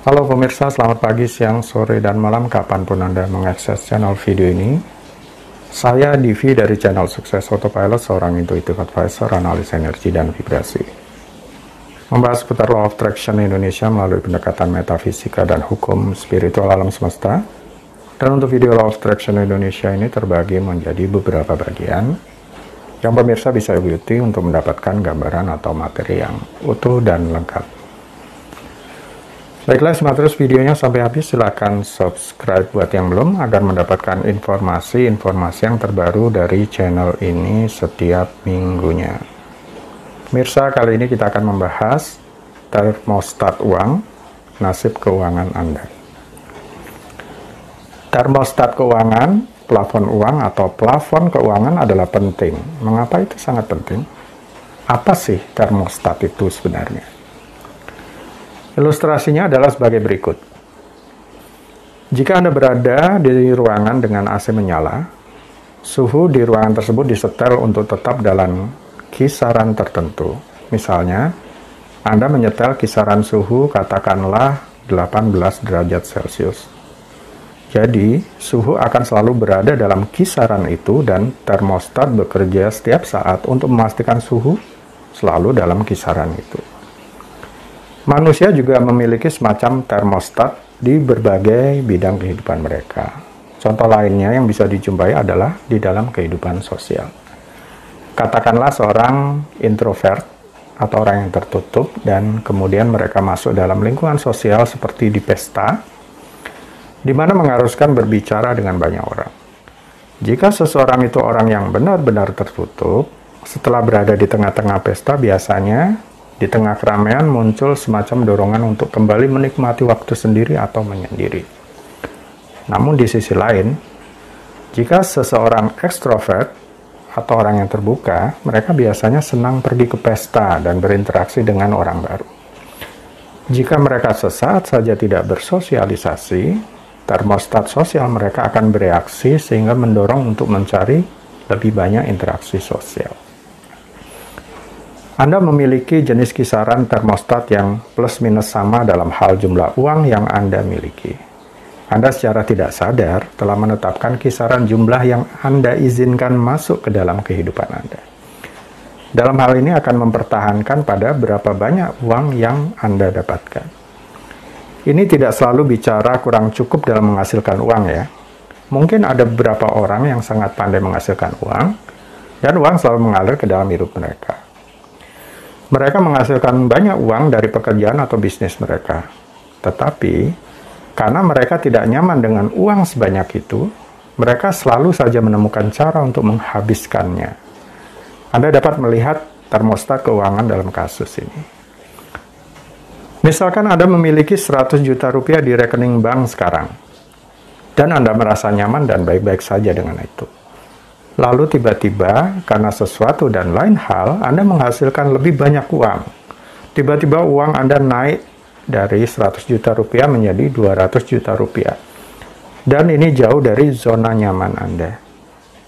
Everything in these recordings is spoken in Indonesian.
Halo pemirsa, selamat pagi, siang, sore, dan malam kapanpun Anda mengakses channel video ini. Saya Divi dari channel Sukses Autopilot, seorang intuitive advisor, analis energi dan vibrasi. Membahas seputar Law of Attraction Indonesia melalui pendekatan metafisika dan hukum spiritual alam semesta. Dan untuk video Law of Attraction Indonesia ini terbagi menjadi beberapa bagian yang pemirsa bisa ikuti untuk mendapatkan gambaran atau materi yang utuh dan lengkap. Baiklah, simak terus videonya sampai habis. Silahkan subscribe buat yang belum agar mendapatkan informasi-informasi yang terbaru dari channel ini setiap minggunya. Pemirsa, kali ini kita akan membahas termostat uang, nasib keuangan Anda. Termostat keuangan, plafon uang atau plafon keuangan adalah penting. Mengapa itu sangat penting? Apa sih termostat itu sebenarnya? Ilustrasinya adalah sebagai berikut. Jika Anda berada di ruangan dengan AC menyala, suhu di ruangan tersebut disetel untuk tetap dalam kisaran tertentu. Misalnya, Anda menyetel kisaran suhu katakanlah 18 derajat Celcius. Jadi, suhu akan selalu berada dalam kisaran itu dan termostat bekerja setiap saat untuk memastikan suhu selalu dalam kisaran itu. Manusia juga memiliki semacam termostat di berbagai bidang kehidupan mereka. Contoh lainnya yang bisa dijumpai adalah di dalam kehidupan sosial. Katakanlah seorang introvert atau orang yang tertutup dan kemudian mereka masuk dalam lingkungan sosial seperti di pesta, di mana mengharuskan berbicara dengan banyak orang. Jika seseorang itu orang yang benar-benar tertutup, setelah berada di tengah-tengah pesta biasanya di tengah keramaian muncul semacam dorongan untuk kembali menikmati waktu sendiri atau menyendiri. Namun di sisi lain, jika seseorang ekstrovert atau orang yang terbuka, mereka biasanya senang pergi ke pesta dan berinteraksi dengan orang baru. Jika mereka sesaat saja tidak bersosialisasi, termostat sosial mereka akan bereaksi sehingga mendorong untuk mencari lebih banyak interaksi sosial. Anda memiliki jenis kisaran termostat yang plus minus sama dalam hal jumlah uang yang Anda miliki. Anda secara tidak sadar telah menetapkan kisaran jumlah yang Anda izinkan masuk ke dalam kehidupan Anda. Dalam hal ini akan mempertahankan pada berapa banyak uang yang Anda dapatkan. Ini tidak selalu bicara kurang cukup dalam menghasilkan uang ya. Mungkin ada beberapa orang yang sangat pandai menghasilkan uang, dan uang selalu mengalir ke dalam hidup mereka. Mereka menghasilkan banyak uang dari pekerjaan atau bisnis mereka. Tetapi, karena mereka tidak nyaman dengan uang sebanyak itu, mereka selalu saja menemukan cara untuk menghabiskannya. Anda dapat melihat termostat keuangan dalam kasus ini. Misalkan Anda memiliki 100 juta rupiah di rekening bank sekarang, dan Anda merasa nyaman dan baik-baik saja dengan itu. Lalu tiba-tiba, karena sesuatu dan lain hal, Anda menghasilkan lebih banyak uang. Tiba-tiba uang Anda naik dari 100 juta rupiah menjadi 200 juta rupiah. Dan ini jauh dari zona nyaman Anda.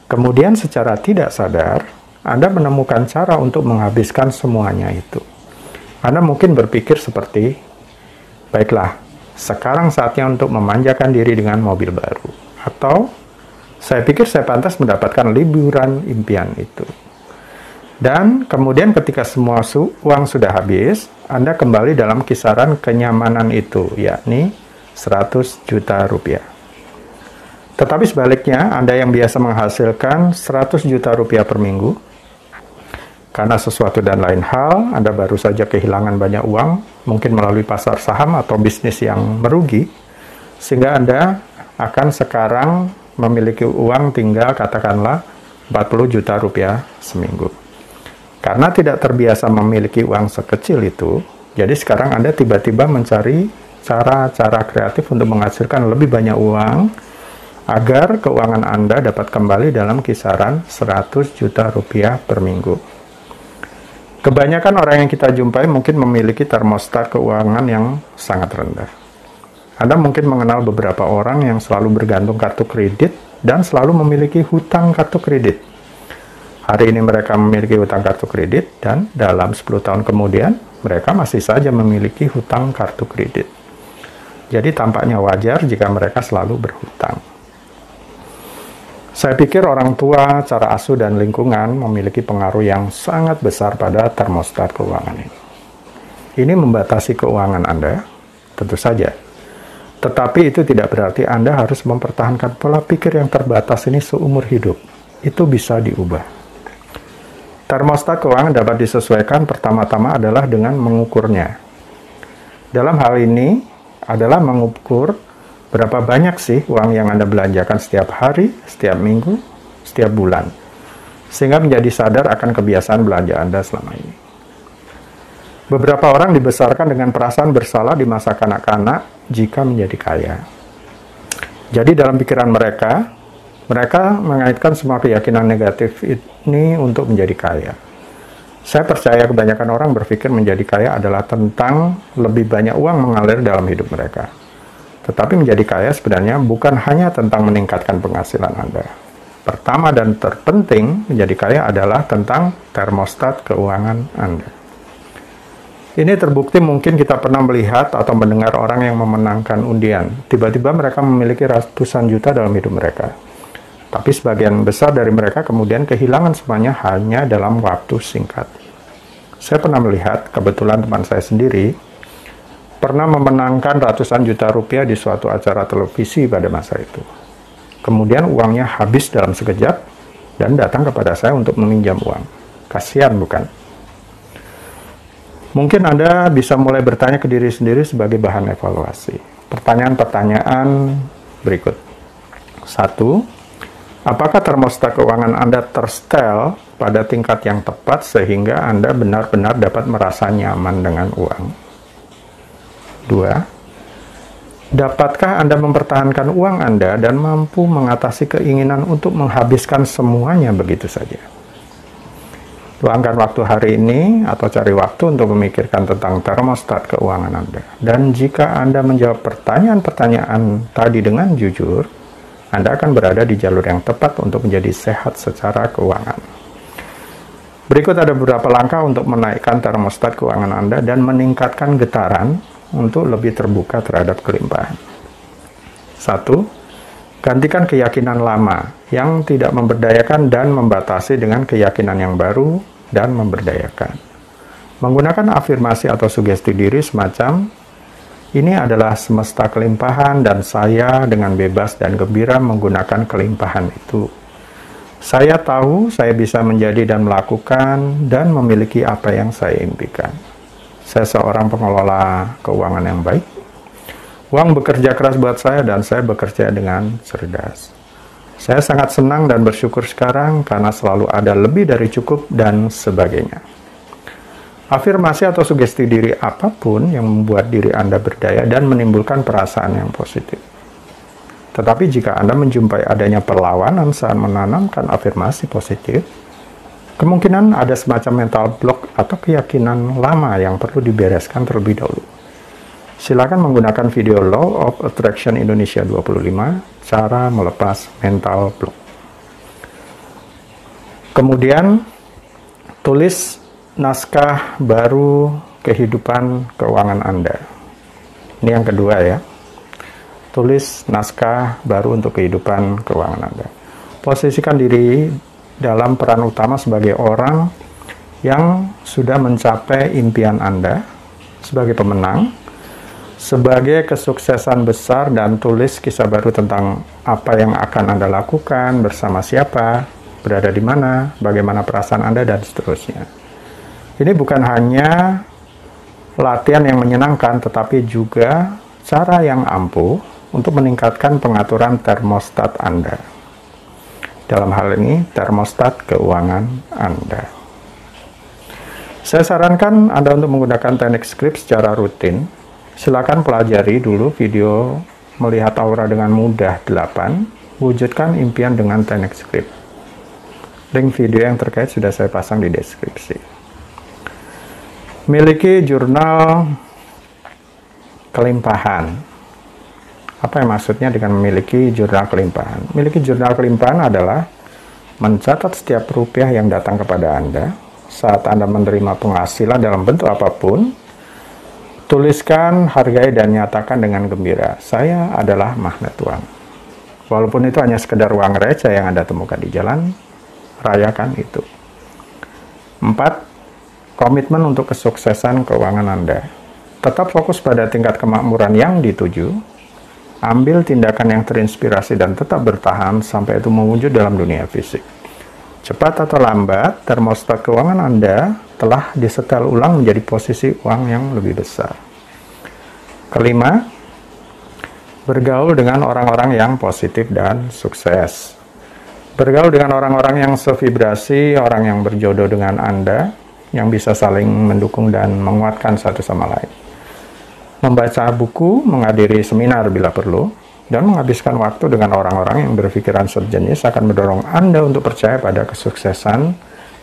Kemudian secara tidak sadar, Anda menemukan cara untuk menghabiskan semuanya itu. Anda mungkin berpikir seperti, baiklah, sekarang saatnya untuk memanjakan diri dengan mobil baru. Atau, saya pikir saya pantas mendapatkan liburan impian itu. Dan kemudian ketika semua uang sudah habis, Anda kembali dalam kisaran kenyamanan itu, yakni 100 juta rupiah. Tetapi sebaliknya, Anda yang biasa menghasilkan 100 juta rupiah per minggu, karena sesuatu dan lain hal, Anda baru saja kehilangan banyak uang, mungkin melalui pasar saham atau bisnis yang merugi, sehingga Anda akan sekarang memiliki uang tinggal katakanlah 40 juta rupiah seminggu. Karena tidak terbiasa memiliki uang sekecil itu, jadi sekarang Anda tiba-tiba mencari cara-cara kreatif untuk menghasilkan lebih banyak uang agar keuangan Anda dapat kembali dalam kisaran 100 juta rupiah per minggu. Kebanyakan orang yang kita jumpai mungkin memiliki termostat keuangan yang sangat rendah. Anda mungkin mengenal beberapa orang yang selalu bergantung kartu kredit dan selalu memiliki hutang kartu kredit. Hari ini mereka memiliki hutang kartu kredit dan dalam 10 tahun kemudian mereka masih saja memiliki hutang kartu kredit. Jadi tampaknya wajar jika mereka selalu berhutang. Saya pikir orang tua, cara asuh, dan lingkungan memiliki pengaruh yang sangat besar pada termostat keuangan ini. Ini membatasi keuangan Anda, tentu saja. Tetapi itu tidak berarti Anda harus mempertahankan pola pikir yang terbatas ini seumur hidup. Itu bisa diubah. Termostat keuangan dapat disesuaikan pertama-tama adalah dengan mengukurnya. Dalam hal ini adalah mengukur berapa banyak sih uang yang Anda belanjakan setiap hari, setiap minggu, setiap bulan. Sehingga menjadi sadar akan kebiasaan belanja Anda selama ini. Beberapa orang dibesarkan dengan perasaan bersalah di masa kanak-kanak jika menjadi kaya. Jadi dalam pikiran mereka mengaitkan semua keyakinan negatif ini untuk menjadi kaya. Saya percaya kebanyakan orang berpikir menjadi kaya adalah tentang lebih banyak uang mengalir dalam hidup mereka. Tetapi menjadi kaya sebenarnya bukan hanya tentang meningkatkan penghasilan Anda. Pertama dan terpenting menjadi kaya adalah tentang termostat keuangan Anda. Ini terbukti mungkin kita pernah melihat atau mendengar orang yang memenangkan undian. Tiba-tiba mereka memiliki ratusan juta dalam hidup mereka. Tapi sebagian besar dari mereka kemudian kehilangan semuanya hanya dalam waktu singkat. Saya pernah melihat, kebetulan teman saya sendiri, pernah memenangkan ratusan juta rupiah di suatu acara televisi pada masa itu. Kemudian uangnya habis dalam sekejap dan datang kepada saya untuk meminjam uang. Kasihan bukan? Mungkin Anda bisa mulai bertanya ke diri sendiri sebagai bahan evaluasi. Pertanyaan-pertanyaan berikut. 1. Apakah termostat keuangan Anda tersetel pada tingkat yang tepat sehingga Anda benar-benar dapat merasa nyaman dengan uang? 2. Dapatkah Anda mempertahankan uang Anda dan mampu mengatasi keinginan untuk menghabiskan semuanya begitu saja? Luangkan waktu hari ini atau cari waktu untuk memikirkan tentang termostat keuangan Anda. Dan jika Anda menjawab pertanyaan-pertanyaan tadi dengan jujur, Anda akan berada di jalur yang tepat untuk menjadi sehat secara keuangan. Berikut ada beberapa langkah untuk menaikkan termostat keuangan Anda dan meningkatkan getaran untuk lebih terbuka terhadap kelimpahan. 1. Gantikan keyakinan lama yang tidak memberdayakan dan membatasi dengan keyakinan yang baru dan memberdayakan. Menggunakan afirmasi atau sugesti diri semacam, ini adalah semesta kelimpahan dan saya dengan bebas dan gembira menggunakan kelimpahan itu. Saya tahu saya bisa menjadi dan melakukan dan memiliki apa yang saya impikan. Saya seorang pengelola keuangan yang baik. Uang bekerja keras buat saya dan saya bekerja dengan cerdas. Saya sangat senang dan bersyukur sekarang karena selalu ada lebih dari cukup dan sebagainya. Afirmasi atau sugesti diri apapun yang membuat diri Anda berdaya dan menimbulkan perasaan yang positif. Tetapi jika Anda menjumpai adanya perlawanan saat menanamkan afirmasi positif, kemungkinan ada semacam mental block atau keyakinan lama yang perlu dibereskan terlebih dahulu. Silakan menggunakan video Law of Attraction Indonesia 25, cara melepas mental block. Kemudian, tulis naskah baru kehidupan keuangan Anda. Ini yang kedua ya. Tulis naskah baru untuk kehidupan keuangan Anda. Posisikan diri dalam peran utama sebagai orang yang sudah mencapai impian Anda sebagai pemenang, sebagai kesuksesan besar, dan tulis kisah baru tentang apa yang akan Anda lakukan, bersama siapa, berada di mana, bagaimana perasaan Anda, dan seterusnya. Ini bukan hanya latihan yang menyenangkan, tetapi juga cara yang ampuh untuk meningkatkan pengaturan termostat Anda. Dalam hal ini, termostat keuangan Anda. Saya sarankan Anda untuk menggunakan teknik script secara rutin. Silakan pelajari dulu video Melihat Aura dengan Mudah 8, wujudkan impian dengan teknik script. Link video yang terkait sudah saya pasang di deskripsi. Miliki jurnal kelimpahan. Apa yang maksudnya dengan memiliki jurnal kelimpahan? Memiliki jurnal kelimpahan adalah mencatat setiap rupiah yang datang kepada Anda saat Anda menerima penghasilan dalam bentuk apapun, Tuliskan, hargai, dan nyatakan dengan gembira, saya adalah magnet uang. Walaupun itu hanya sekedar uang receh yang Anda temukan di jalan, rayakan itu. 4. Komitmen untuk kesuksesan keuangan Anda. Tetap fokus pada tingkat kemakmuran yang dituju, ambil tindakan yang terinspirasi dan tetap bertahan sampai itu mewujud dalam dunia fisik. Cepat atau lambat, termostat keuangan Anda telah disetel ulang menjadi posisi uang yang lebih besar. Kelima, bergaul dengan orang-orang yang positif dan sukses. Bergaul dengan orang-orang yang sevibrasi, orang yang berjodoh dengan Anda, yang bisa saling mendukung dan menguatkan satu sama lain. Membaca buku, menghadiri seminar bila perlu, dan menghabiskan waktu dengan orang-orang yang berpikiran sejenis akan mendorong Anda untuk percaya pada kesuksesan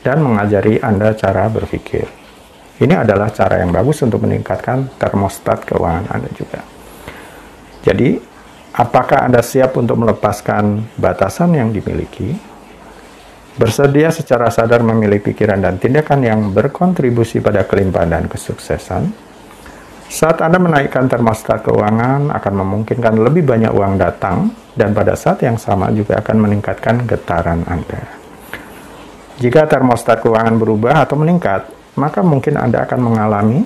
dan mengajari Anda cara berpikir. Ini adalah cara yang bagus untuk meningkatkan termostat keuangan Anda juga. Jadi, apakah Anda siap untuk melepaskan batasan yang dimiliki? Bersedia secara sadar memilih pikiran dan tindakan yang berkontribusi pada kelimpahan dan kesuksesan? Saat Anda menaikkan termostat keuangan, akan memungkinkan lebih banyak uang datang, dan pada saat yang sama juga akan meningkatkan getaran Anda. Jika termostat keuangan berubah atau meningkat, maka mungkin Anda akan mengalami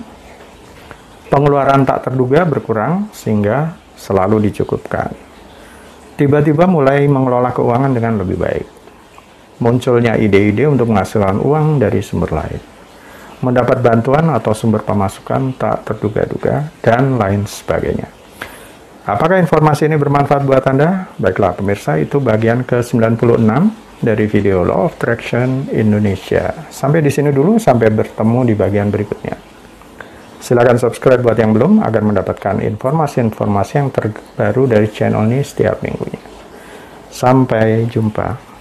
pengeluaran tak terduga berkurang sehingga selalu dicukupkan. Tiba-tiba mulai mengelola keuangan dengan lebih baik. Munculnya ide-ide untuk menghasilkan uang dari sumber lain. Mendapat bantuan atau sumber pemasukan tak terduga-duga, dan lain sebagainya. Apakah informasi ini bermanfaat buat Anda? Baiklah pemirsa, itu bagian ke-96 dari video Law of Attraction Indonesia. Sampai di sini dulu, sampai bertemu di bagian berikutnya. Silakan subscribe buat yang belum, agar mendapatkan informasi-informasi yang terbaru dari channel ini setiap minggunya. Sampai jumpa.